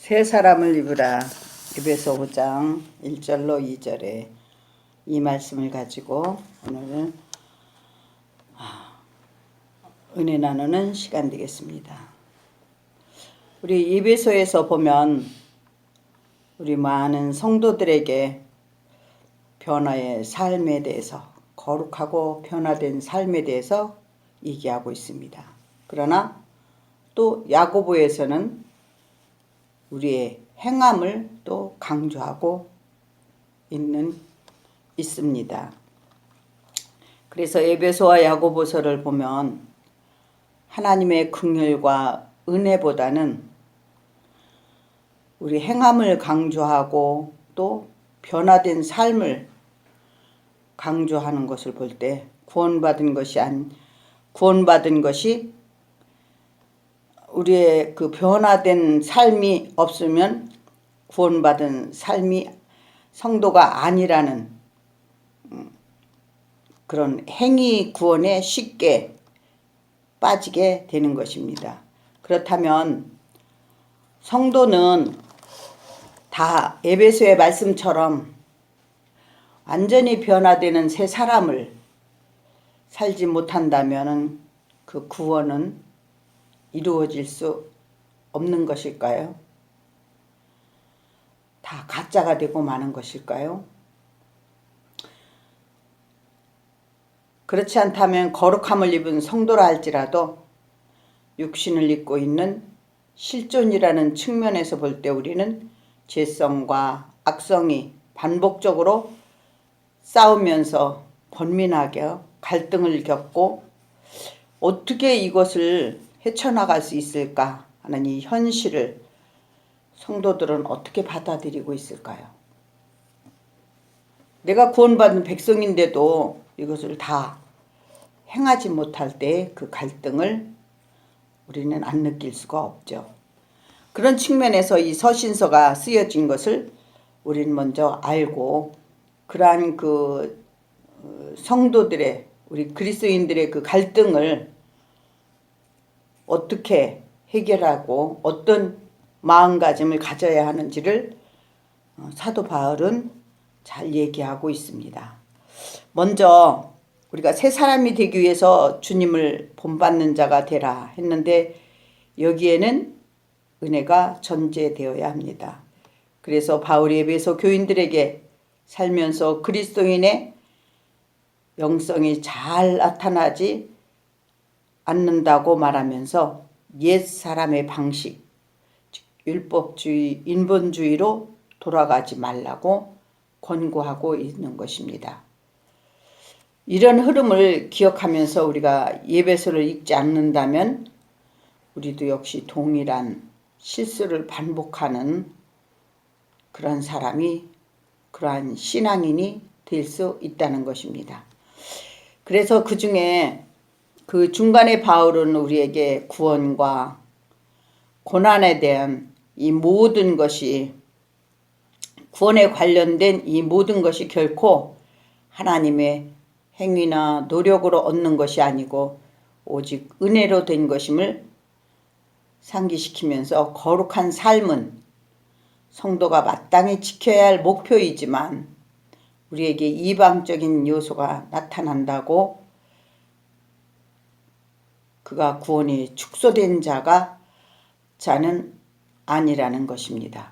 새 사람을 입으라. 에베소 5장 1절로 2절에 이 말씀을 가지고 오늘은 은혜 나누는 시간 되겠습니다. 우리 에베소에서 보면 우리 많은 성도들에게 변화의 삶에 대해서, 거룩하고 변화된 삶에 대해서 얘기하고 있습니다. 그러나 또 야고보에서는 우리의 행함을 또 강조하고 있습니다. 그래서 에베소와 야고보서를 보면 하나님의 긍휼과 은혜보다는 우리 행함을 강조하고 또 변화된 삶을 강조하는 것을 볼 때 구원받은 것이 우리의 그 변화된 삶이 없으면 구원받은 삶이 성도가 아니라는 그런 행위 구원에 쉽게 빠지게 되는 것입니다. 그렇다면 성도는 다 에베소의 말씀처럼 완전히 변화되는 새 사람을 살지 못한다면 그 구원은 이루어질 수 없는 것일까요? 다 가짜가 되고 마는 것일까요? 그렇지 않다면 거룩함을 입은 성도라 할지라도 육신을 입고 있는 실존이라는 측면에서 볼 때 우리는 죄성과 악성이 반복적으로 싸우면서 번민하게 갈등을 겪고 어떻게 이것을 헤쳐나갈 수 있을까 하는 이 현실을 성도들은 어떻게 받아들이고 있을까요? 내가 구원받은 백성인데도 이것을 다 행하지 못할 때 그 갈등을 우리는 안 느낄 수가 없죠. 그런 측면에서 이 서신서가 쓰여진 것을 우리는 먼저 알고 그러한 그 성도들의 우리 그리스도인들의 그 갈등을 어떻게 해결하고 어떤 마음가짐을 가져야 하는지를 사도 바울은 잘 얘기하고 있습니다. 먼저 우리가 새 사람이 되기 위해서 주님을 본받는 자가 되라 했는데 여기에는 은혜가 전제되어야 합니다. 그래서 바울이 에베소 교인들에게 살면서 그리스도인의 영성이 잘 나타나지 않는다고 말하면서 옛 사람의 방식, 율법주의, 인본주의로 돌아가지 말라고 권고하고 있는 것입니다. 이런 흐름을 기억하면서 우리가 에베소를 읽지 않는다면 우리도 역시 동일한 실수를 반복하는 그런 사람이, 그러한 신앙인이 될 수 있다는 것입니다. 그래서 그 중에 그 중간에 바울은 우리에게 구원과 고난에 대한 이 모든 것이, 구원에 관련된 이 모든 것이 결코 하나님의 행위나 노력으로 얻는 것이 아니고 오직 은혜로 된 것임을 상기시키면서 거룩한 삶은 성도가 마땅히 지켜야 할 목표이지만 우리에게 이방적인 요소가 나타난다고 그가 구원이 축소된 자는 아니라는 것입니다.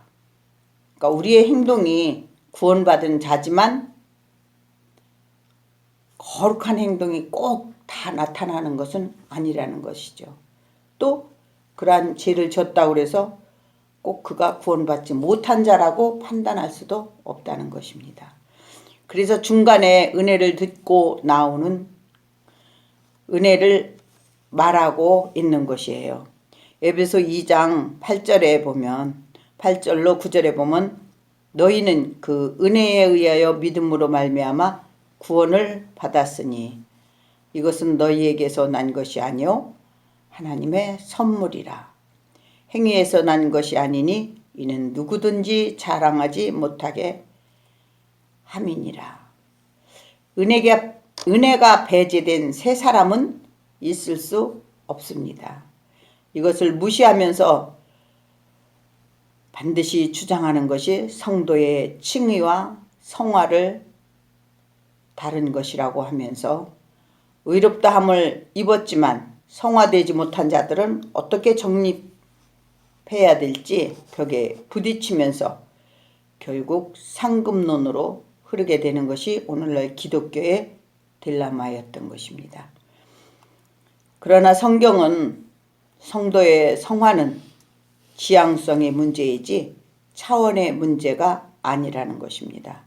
그러니까 우리의 행동이 구원받은 자지만 거룩한 행동이 꼭 다 나타나는 것은 아니라는 것이죠. 또 그러한 죄를 졌다고 해서 꼭 그가 구원받지 못한 자라고 판단할 수도 없다는 것입니다. 그래서 중간에 은혜를 듣고 나오는 은혜를 말하고 있는 것이에요. 에베소 2장 8절에 보면 8절로 9절에 보면 너희는 그 은혜에 의하여 믿음으로 말미암아 구원을 받았으니 이것은 너희에게서 난 것이 아니요 하나님의 선물이라. 행위에서 난 것이 아니니 이는 누구든지 자랑하지 못하게 함이니라. 은혜가 배제된 새 사람은 있을 수 없습니다. 이것을 무시하면서 반드시 주장하는 것이 성도의 칭의와 성화를 다른 것이라고 하면서 의롭다함을 입었지만 성화되지 못한 자들은 어떻게 정립해야 될지 벽에 부딪히면서 결국 상급론으로 흐르게 되는 것이 오늘날 기독교의 딜레마였던 것입니다. 그러나 성경은 성도의 성화는 지향성의 문제이지 차원의 문제가 아니라는 것입니다.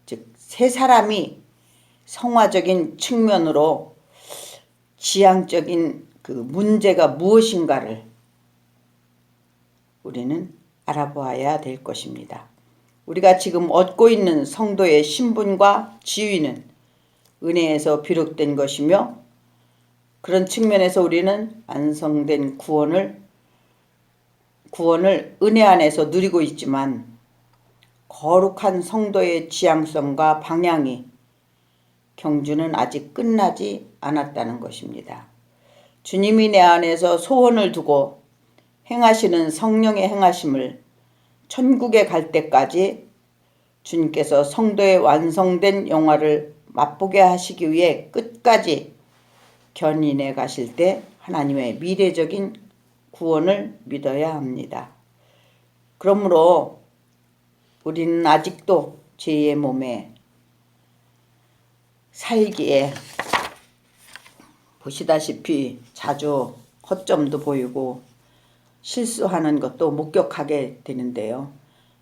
즉, 세 사람이 성화적인 측면으로 지향적인 그 문제가 무엇인가를 우리는 알아보아야 될 것입니다. 우리가 지금 얻고 있는 성도의 신분과 지위는 은혜에서 비롯된 것이며 그런 측면에서 우리는 완성된 구원을 은혜 안에서 누리고 있지만 거룩한 성도의 지향성과 방향이 경주는 아직 끝나지 않았다는 것입니다. 주님이 내 안에서 소원을 두고 행하시는 성령의 행하심을 천국에 갈 때까지 주님께서 성도의 완성된 영화를 맛보게 하시기 위해 끝까지 견인해 가실 때 하나님의 미래적인 구원을 믿어야 합니다. 그러므로 우리는 아직도 죄의 몸에 살기에 보시다시피 자주 허점도 보이고 실수하는 것도 목격하게 되는데요.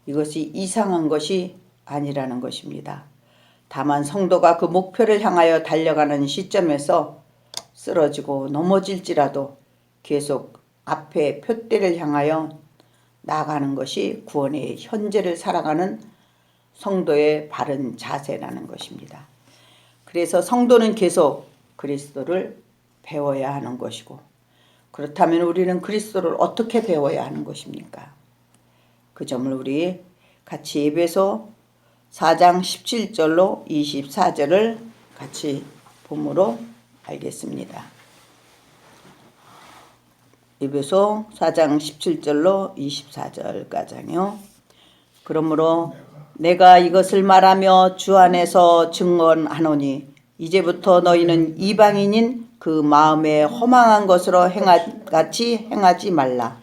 이것이 이상한 것이 아니라는 것입니다. 다만 성도가 그 목표를 향하여 달려가는 시점에서 쓰러지고 넘어질지라도 계속 앞에 표대를 향하여 나아가는 것이 구원의 현재를 살아가는 성도의 바른 자세라는 것입니다. 그래서 성도는 계속 그리스도를 배워야 하는 것이고, 그렇다면 우리는 그리스도를 어떻게 배워야 하는 것입니까? 그 점을 우리 같이 에베소 4장 17절로 24절을 같이 봄으로 알겠습니다. 에베소 4장 17절로 24절까지요. 그러므로 내가 이것을 말하며 주 안에서 증언하노니 이제부터 너희는 이방인인 그 마음에 허망한 것으로 같이 행하지 말라.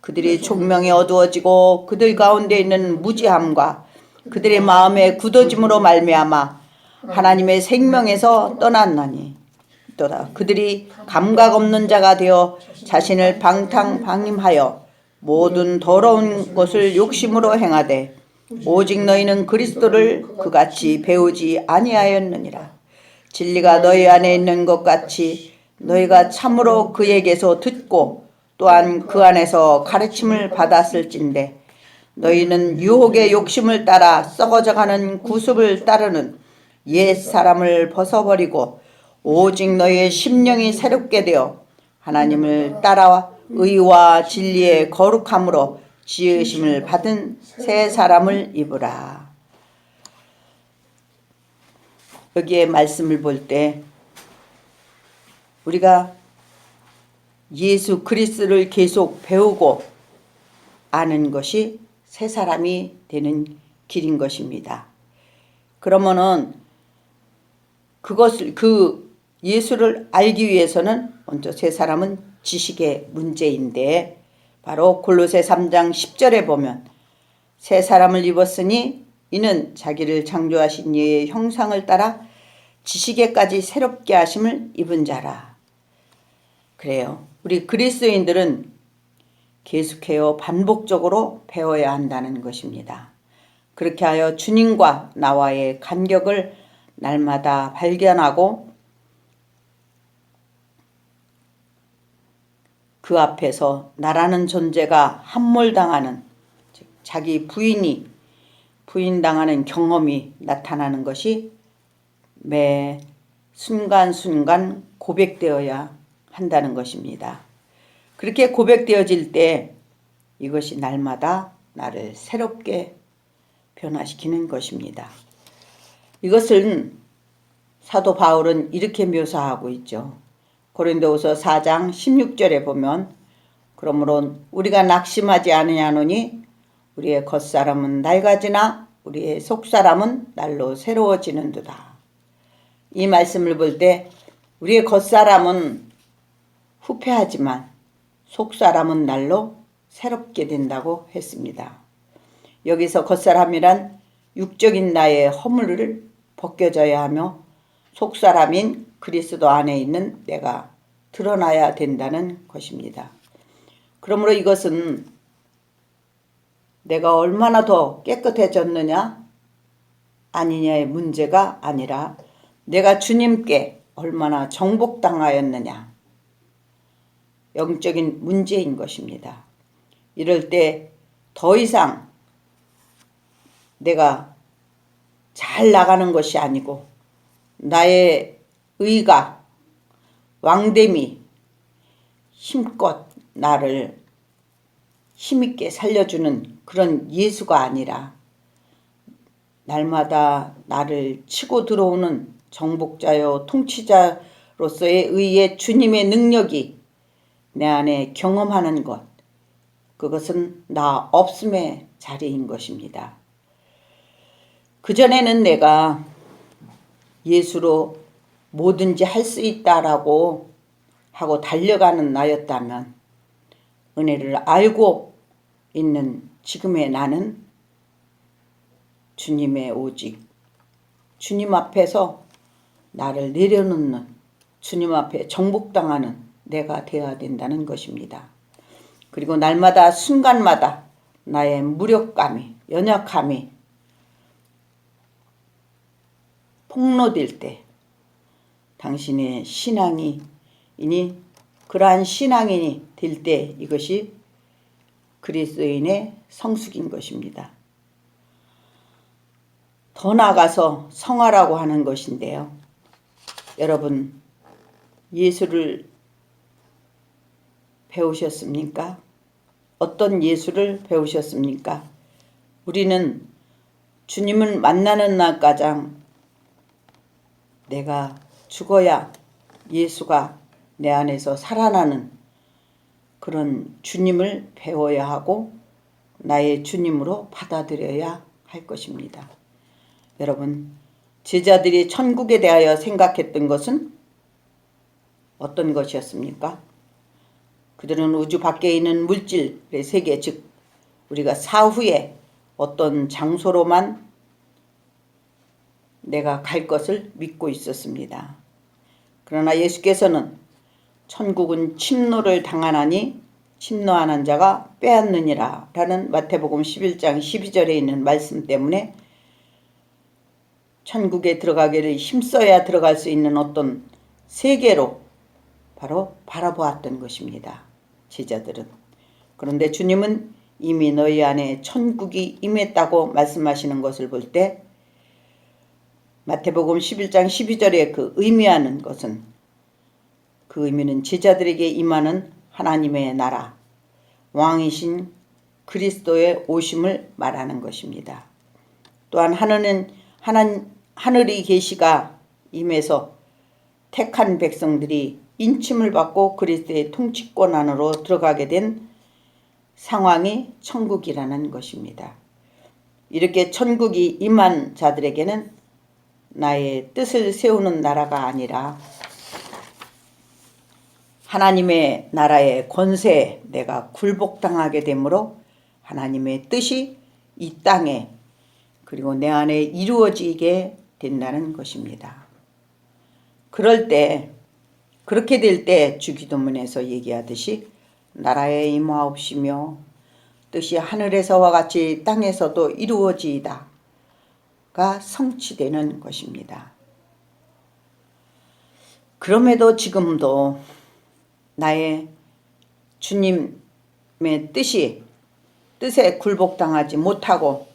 그들이 총명이 어두워지고 그들 가운데 있는 무지함과 그들의 마음의 굳어짐으로 말미암아 하나님의 생명에서 떠났나니 또다. 그들이 감각 없는 자가 되어 자신을 방탕방임하여 모든 더러운 것을 욕심으로 행하되 오직 너희는 그리스도를 그같이 배우지 아니하였느니라. 진리가 너희 안에 있는 것 같이 너희가 참으로 그에게서 듣고 또한 그 안에서 가르침을 받았을진데 너희는 유혹의 욕심을 따라 썩어져가는 구습을 따르는 옛 사람을 벗어버리고 오직 너희의 심령이 새롭게 되어 하나님을 따라 의와 진리의 거룩함으로 지으심을 받은 새 사람을 입으라. 여기에 말씀을 볼 때 우리가 예수 그리스도를 계속 배우고 아는 것이 새 사람이 되는 길인 것입니다. 그러면은 그 예수를 알기 위해서는 먼저 새 사람은 지식의 문제인데 바로 골로새 3장 10절에 보면 새 사람을 입었으니 이는 자기를 창조하신 이의 형상을 따라 지식에까지 새롭게 하심을 입은 자라. 그래요. 우리 그리스도인들은 계속해요 반복적으로 배워야 한다는 것입니다. 그렇게 하여 주님과 나와의 간격을 날마다 발견하고 그 앞에서 나라는 존재가 함몰당하는, 즉 자기 부인당하는 경험이 나타나는 것이 매 순간순간 고백되어야 한다는 것입니다. 그렇게 고백되어질 때 이것이 날마다 나를 새롭게 변화시키는 것입니다. 이것은 사도 바울은 이렇게 묘사하고 있죠. 고린도후서 4장 16절에 보면 그러므로 우리가 낙심하지 아니하노니 우리의 겉사람은 낡아지나 우리의 속사람은 날로 새로워지는도다. 이 말씀을 볼 때 우리의 겉사람은 후패하지만 속사람은 날로 새롭게 된다고 했습니다. 여기서 겉사람이란 육적인 나의 허물을 벗겨져야 하며 속사람인 그리스도 안에 있는 내가 드러나야 된다는 것입니다. 그러므로 이것은 내가 얼마나 더 깨끗해졌느냐 아니냐의 문제가 아니라 내가 주님께 얼마나 정복당하였느냐 영적인 문제인 것입니다. 이럴 때 더 이상 내가 잘 나가는 것이 아니고 나의 의가 왕됨이 힘껏 나를 힘있게 살려주는 그런 예수가 아니라 날마다 나를 치고 들어오는 정복자요 통치자로서의 의의 주님의 능력이 내 안에 경험하는 것, 그것은 나 없음의 자리인 것입니다. 그전에는 내가 예수로 뭐든지 할 수 있다라고 하고 달려가는 나였다면 은혜를 알고 있는 지금의 나는 주님의 오직 주님 앞에서 나를 내려놓는 주님 앞에 정복당하는 내가 되어야 된다는 것입니다. 그리고 날마다 순간마다 나의 무력감이 연약함이 폭로될 때 당신의 신앙이 그러한 신앙인이 될 때 이것이 그리스도인의 성숙인 것입니다. 더 나아가서 성화라고 하는 것인데요. 여러분 예수를 배우셨습니까? 어떤 예수를 배우셨습니까? 우리는 주님을 만나는 날까지 내가 죽어야 예수가 내 안에서 살아나는 그런 주님을 배워야 하고 나의 주님으로 받아들여야 할 것입니다. 여러분, 제자들이 천국에 대하여 생각했던 것은 어떤 것이었습니까? 그들은 우주 밖에 있는 물질의 세계, 즉 우리가 사후에 어떤 장소로만 내가 갈 것을 믿고 있었습니다. 그러나 예수께서는 천국은 침노를 당하나니 침노하는 자가 빼앗느니라 라는 마태복음 11장 12절에 있는 말씀 때문에 천국에 들어가기를 힘써야 들어갈 수 있는 어떤 세계로 바로 바라보았던 것입니다. 제자들은. 그런데 주님은 이미 너희 안에 천국이 임했다고 말씀하시는 것을 볼 때 마태복음 11장 12절에 그 의미하는 것은 그 의미는 제자들에게 임하는 하나님의 나라, 왕이신 그리스도의 오심을 말하는 것입니다. 또한 하늘의 계시가 임해서 택한 백성들이 인침을 받고 그리스도의 통치권 안으로 들어가게 된 상황이 천국이라는 것입니다. 이렇게 천국이 임한 자들에게는 나의 뜻을 세우는 나라가 아니라 하나님의 나라의 권세에 내가 굴복당하게 되므로 하나님의 뜻이 이 땅에 그리고 내 안에 이루어지게 된다는 것입니다. 그럴 때 그렇게 될 때 주기도문에서 얘기하듯이 나라에 임하옵시며 뜻이 하늘에서와 같이 땅에서도 이루어지이다가 성취되는 것입니다. 그럼에도 지금도 나의 주님의 뜻에 굴복당하지 못하고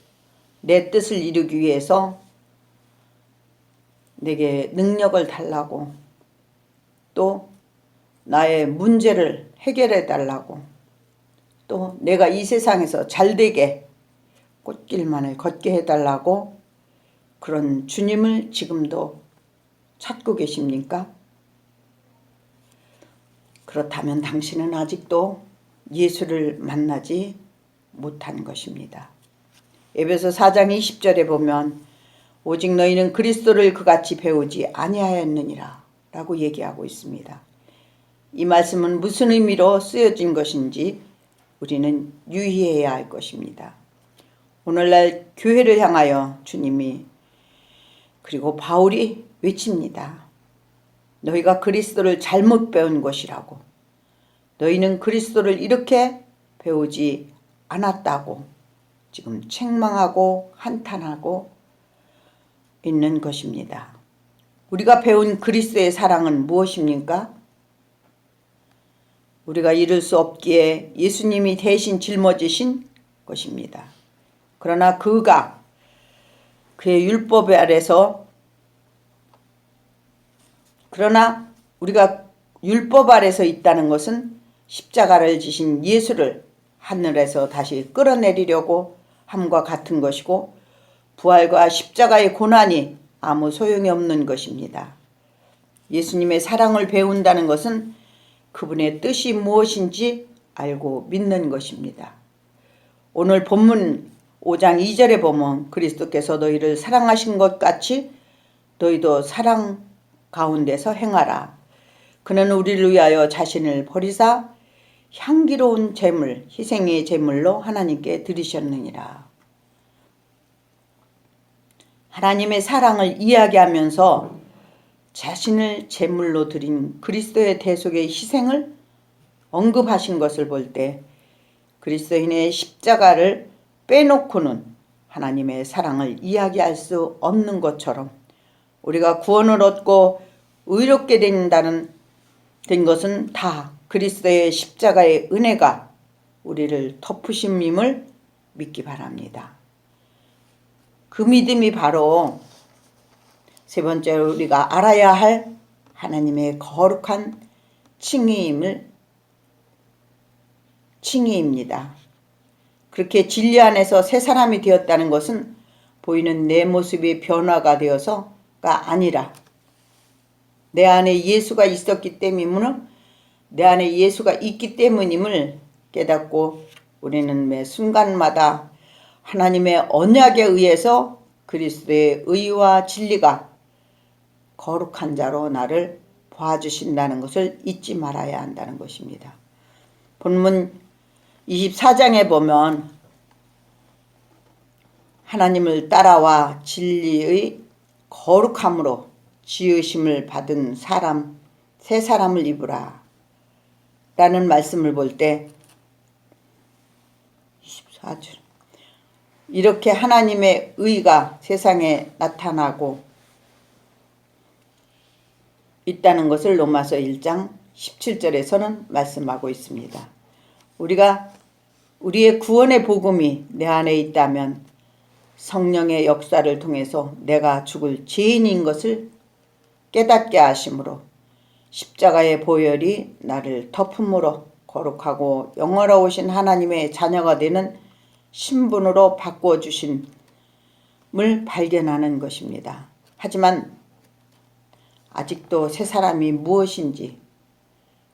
내 뜻을 이루기 위해서 내게 능력을 달라고 또 나의 문제를 해결해 달라고 또 내가 이 세상에서 잘되게 꽃길만을 걷게 해달라고 그런 주님을 지금도 찾고 계십니까? 그렇다면 당신은 아직도 예수를 만나지 못한 것입니다. 에베소 4장 20절에 보면 오직 너희는 그리스도를 그같이 배우지 아니하였느니라 라고 얘기하고 있습니다. 이 말씀은 무슨 의미로 쓰여진 것인지 우리는 유의해야 할 것입니다. 오늘날 교회를 향하여 주님이 그리고 바울이 외칩니다. 너희가 그리스도를 잘못 배운 것이라고. 너희는 그리스도를 이렇게 배우지 않았다고 지금 책망하고 한탄하고 있는 것입니다. 우리가 배운 그리스도의 사랑은 무엇입니까? 우리가 이룰 수 없기에 예수님이 대신 짊어지신 것입니다. 그러나 그가 그의 율법 아래서 그러나 우리가 율법 아래서 있다는 것은 십자가를 지신 예수를 하늘에서 다시 끌어내리려고 함과 같은 것이고 부활과 십자가의 고난이 아무 소용이 없는 것입니다. 예수님의 사랑을 배운다는 것은 그분의 뜻이 무엇인지 알고 믿는 것입니다. 오늘 본문 5장 2절에 보면 그리스도께서 너희를 사랑하신 것 같이 너희도 사랑 가운데서 행하라. 그는 우리를 위하여 자신을 버리사 향기로운 제물, 희생의 제물로 하나님께 드리셨느니라. 하나님의 사랑을 이야기하면서 자신을 제물로 드린 그리스도의 대속의 희생을 언급하신 것을 볼 때 그리스도인의 십자가를 빼놓고는 하나님의 사랑을 이야기할 수 없는 것처럼 우리가 구원을 얻고 의롭게 된 것은 다 그리스도의 십자가의 은혜가 우리를 덮으심임을 믿기 바랍니다. 그 믿음이 바로 세 번째로 우리가 알아야 할 하나님의 거룩한 칭의입니다. 그렇게 진리 안에서 새 사람이 되었다는 것은 보이는 내 모습이 변화가 되어서가 아니라 내 안에 예수가 있었기 때문이므로 내 안에 예수가 있기 때문임을 깨닫고 우리는 매 순간마다 하나님의 언약에 의해서 그리스도의 의와 진리가 거룩한 자로 나를 봐주신다는 것을 잊지 말아야 한다는 것입니다. 본문 24장에 보면 하나님을 따라와 진리의 거룩함으로 지으심을 받은 사람, 새 사람을 입으라 라는 말씀을 볼 때 24절 이렇게 하나님의 의가 세상에 나타나고 있다는 것을 로마서 1장 17절에서는 말씀하고 있습니다. 우리의 구원의 복음이 내 안에 있다면 성령의 역사를 통해서 내가 죽을 죄인인 것을 깨닫게 하심으로 십자가의 보혈이 나를 덮음으로 거룩하고 영원하신 하나님의 자녀가 되는 신분으로 바꿔주심을 발견하는 것입니다. 하지만 아직도 새 사람이 무엇인지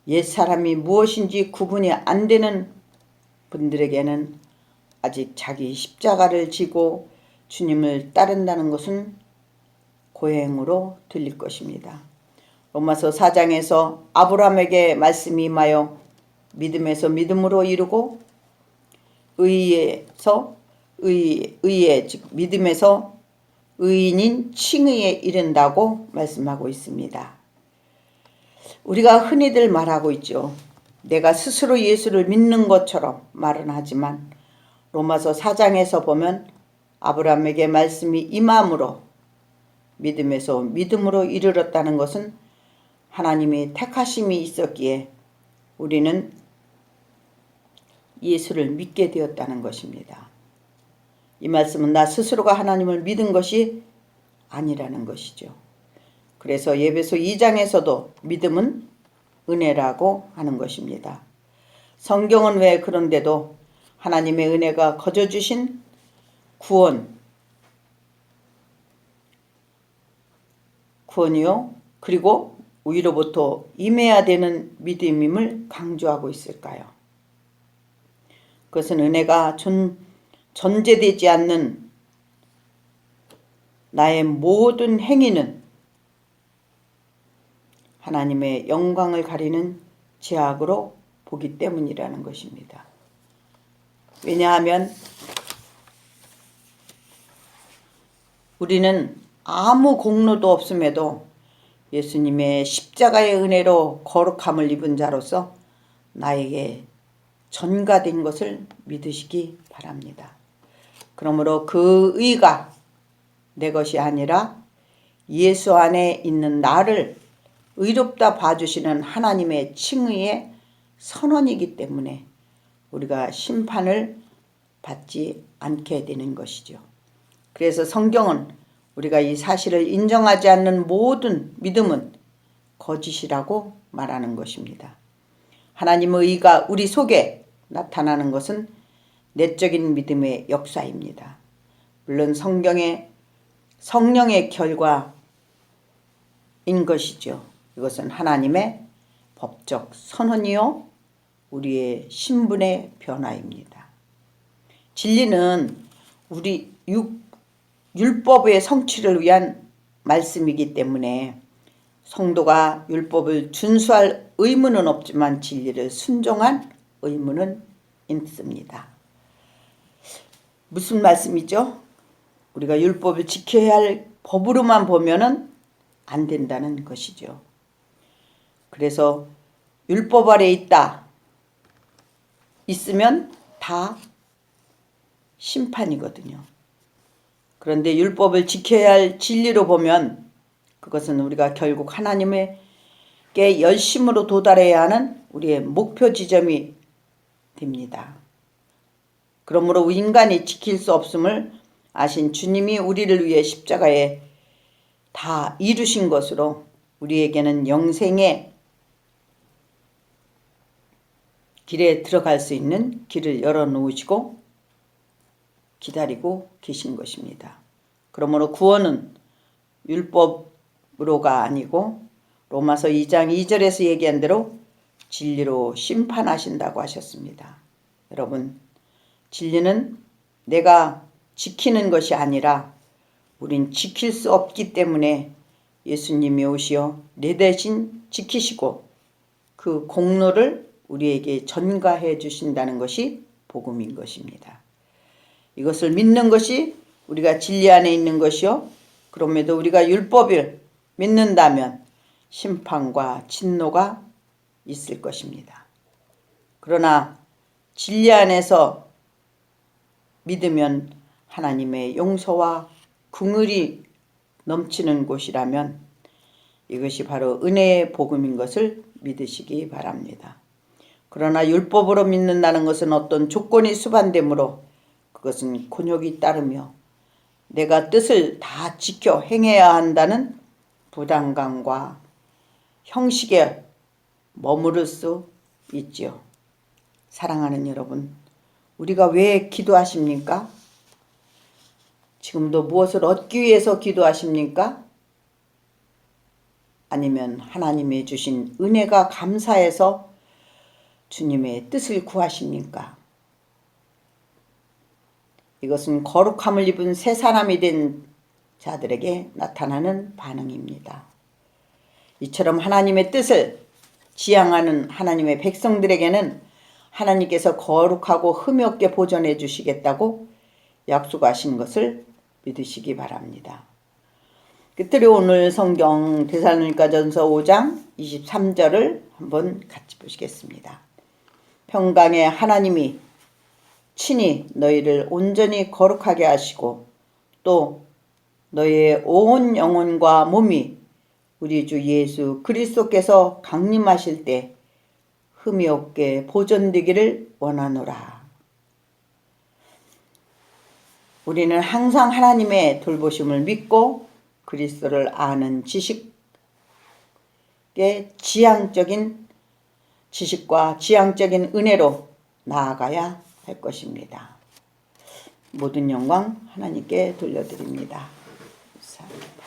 옛 사람이 무엇인지 구분이 안 되는 분들에게는 아직 자기 십자가를 지고 주님을 따른다는 것은 고행으로 들릴 것입니다. 로마서 4장에서 아브라함에게 말씀이 임하여 믿음에서 믿음으로 이루고 믿음에서 의인인 칭의에 이른다고 말씀하고 있습니다. 우리가 흔히들 말하고 있죠. 내가 스스로 예수를 믿는 것처럼 말은 하지만 로마서 4장에서 보면 아브라함에게 말씀이 임함으로 믿음에서 믿음으로 이르렀다는 것은 하나님의 택하심이 있었기에 우리는 예수를 믿게 되었다는 것입니다. 이 말씀은 나 스스로가 하나님을 믿은 것이 아니라는 것이죠. 그래서 에베소 2장에서도 믿음은 은혜라고 하는 것입니다. 성경은 왜 그런데도 하나님의 은혜가 거저주신 구원이요 그리고 위로부터 임해야 되는 믿음임을 강조하고 있을까요? 그것은 은혜가 존재되지 않는 나의 모든 행위는 하나님의 영광을 가리는 죄악으로 보기 때문이라는 것입니다. 왜냐하면 우리는 아무 공로도 없음에도 예수님의 십자가의 은혜로 거룩함을 입은 자로서 나에게 전가된 것을 믿으시기 바랍니다. 그러므로 그 의가 내 것이 아니라 예수 안에 있는 나를 의롭다 봐주시는 하나님의 칭의의 선언이기 때문에 우리가 심판을 받지 않게 되는 것이죠. 그래서 성경은 우리가 이 사실을 인정하지 않는 모든 믿음은 거짓이라고 말하는 것입니다. 하나님의 의가 우리 속에 나타나는 것은 내적인 믿음의 역사입니다. 물론 성령의 결과인 것이죠. 이것은 하나님의 법적 선언이요 우리의 신분의 변화입니다. 진리는 우리 율법의 성취를 위한 말씀이기 때문에 성도가 율법을 준수할 의무는 없지만 진리를 순종한 의무는 있습니다. 무슨 말씀이죠? 우리가 율법을 지켜야 할 법으로만 보면은 안 된다는 것이죠. 그래서 율법 아래 있으면 다 심판이거든요. 그런데 율법을 지켜야 할 진리로 보면 그것은 우리가 결국 하나님께 열심으로 도달해야 하는 우리의 목표 지점이 됩니다. 그러므로 인간이 지킬 수 없음을 아신 주님이 우리를 위해 십자가에 다 이루신 것으로 우리에게는 영생의 길에 들어갈 수 있는 길을 열어놓으시고 기다리고 계신 것입니다. 그러므로 구원은 율법으로가 아니고 로마서 2장 2절에서 얘기한 대로 진리로 심판하신다고 하셨습니다. 여러분, 진리는 내가 지키는 것이 아니라 우린 지킬 수 없기 때문에 예수님이 오시어 내 대신 지키시고 그 공로를 우리에게 전가해 주신다는 것이 복음인 것입니다. 이것을 믿는 것이 우리가 진리 안에 있는 것이요. 그럼에도 우리가 율법을 믿는다면 심판과 진노가 있을 것입니다. 그러나 진리 안에서 믿으면 하나님의 용서와 긍휼이 넘치는 곳이라면 이것이 바로 은혜의 복음인 것을 믿으시기 바랍니다. 그러나 율법으로 믿는다는 것은 어떤 조건이 수반되므로 그것은 곤욕이 따르며 내가 뜻을 다 지켜 행해야 한다는 부담감과 형식에 머무를 수 있지요. 사랑하는 여러분, 우리가 왜 기도하십니까? 지금도 무엇을 얻기 위해서 기도하십니까? 아니면 하나님이 주신 은혜가 감사해서 주님의 뜻을 구하십니까? 이것은 거룩함을 입은 새 사람이 된 자들에게 나타나는 반응입니다. 이처럼 하나님의 뜻을 지향하는 하나님의 백성들에게는 하나님께서 거룩하고 흠이 없게 보존해 주시겠다고 약속하신 것을 믿으시기 바랍니다. 끝으로 오늘 성경 데살로니가전서 5장 23절을 한번 같이 보시겠습니다. 평강의 하나님이 친히 너희를 온전히 거룩하게 하시고 또 너희의 온 영혼과 몸이 우리 주 예수 그리스도께서 강림하실 때 흠이 없게 보존되기를 원하노라. 우리는 항상 하나님의 돌보심을 믿고 그리스도를 아는 지식과 지향적인 은혜로 나아가야 할 것입니다. 모든 영광 하나님께 돌려드립니다. 감사합니다.